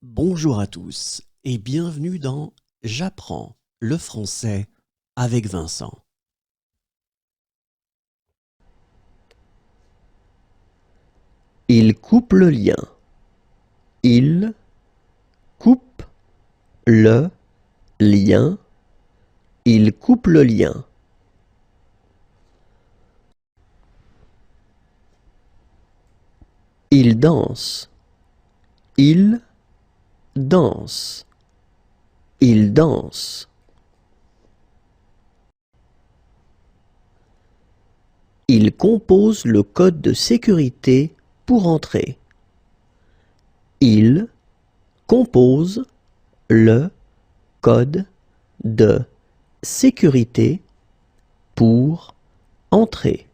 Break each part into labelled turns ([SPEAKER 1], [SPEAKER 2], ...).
[SPEAKER 1] Bonjour à tous et bienvenue dans J'apprends le français avec Vincent.
[SPEAKER 2] Il coupe le lien. Il coupe le lien. Il coupe le lien. Il danse. Il danse. Il danse. Il compose le code de sécurité pour entrer. Il compose le code de sécurité pour entrer.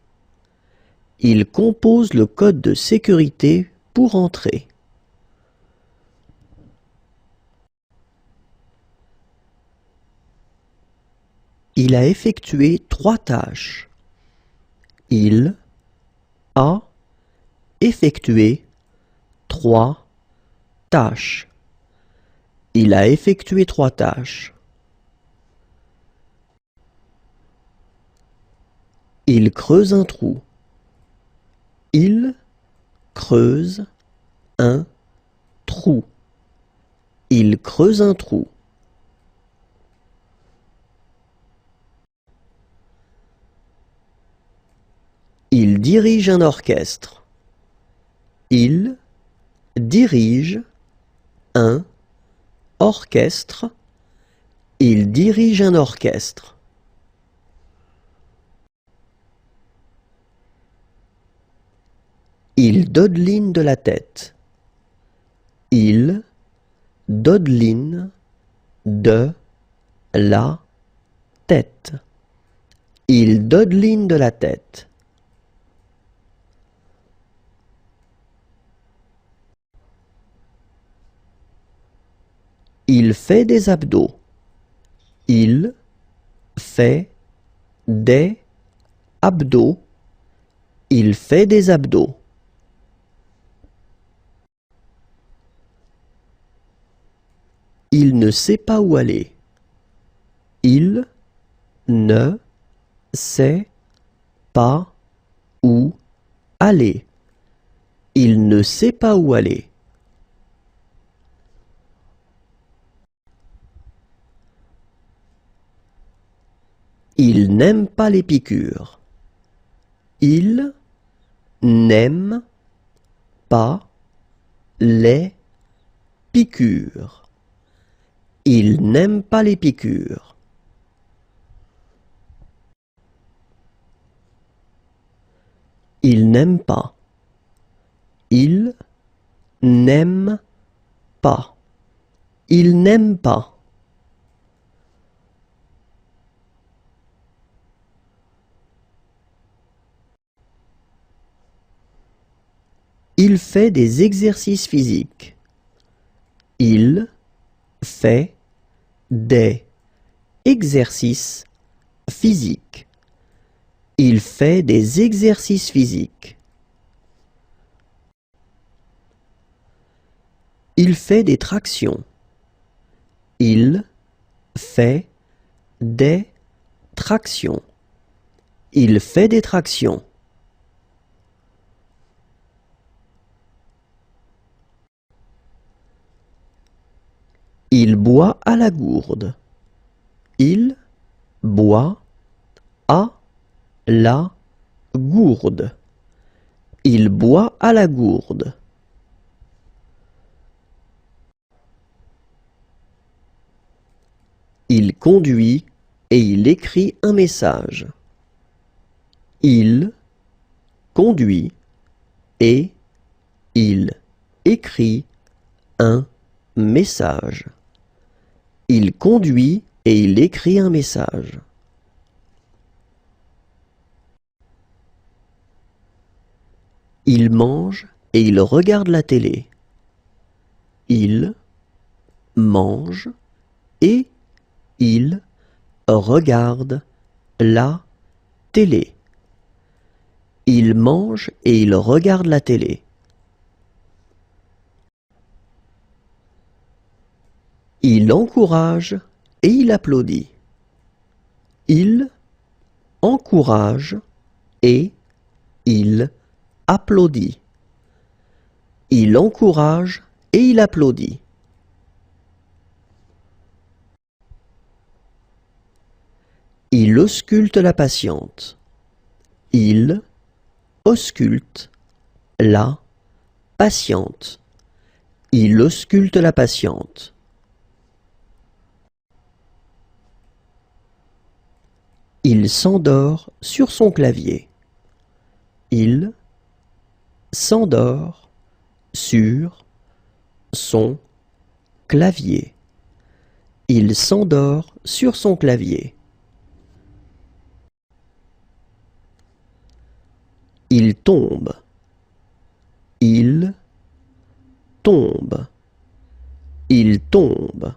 [SPEAKER 2] Il compose le code de sécurité pour entrer. Il a effectué 3 tâches. Il a effectué 3 tâches. Il a effectué 3 tâches. Il creuse un trou. Il creuse un trou. Il creuse un trou. Il dirige un orchestre. Il dirige un orchestre. Il dirige un orchestre. Il dodeline de la tête. Il dodeline de la tête. Il dodeline de la tête. Il fait des abdos. Il fait des abdos. Il fait des abdos. Il ne sait pas où aller. Il ne sait pas où aller. Il ne sait pas où aller. Il n'aime pas les piqûres. Il n'aime pas les piqûres. Il n'aime pas les piqûres. Il n'aime pas. Il n'aime pas. Il n'aime pas. Il fait des exercices physiques. Il fait des exercices physiques. Il fait des exercices physiques. Il fait des tractions. Il fait des tractions. Il fait des tractions. Il boit à la gourde. Il boit à la gourde. Il boit à la gourde. Il conduit et il écrit un message. Il conduit et il écrit un message. Il conduit et il écrit un message. Il mange et il regarde la télé. Il mange et il regarde la télé. Il mange et il regarde la télé. Il encourage et il applaudit. Il encourage et il applaudit. Il encourage et il applaudit. Il ausculte la patiente. Il ausculte la patiente. Il ausculte la patiente. Il s'endort sur son clavier. Il s'endort sur son clavier. Il s'endort sur son clavier. Il tombe. Il tombe. Il tombe.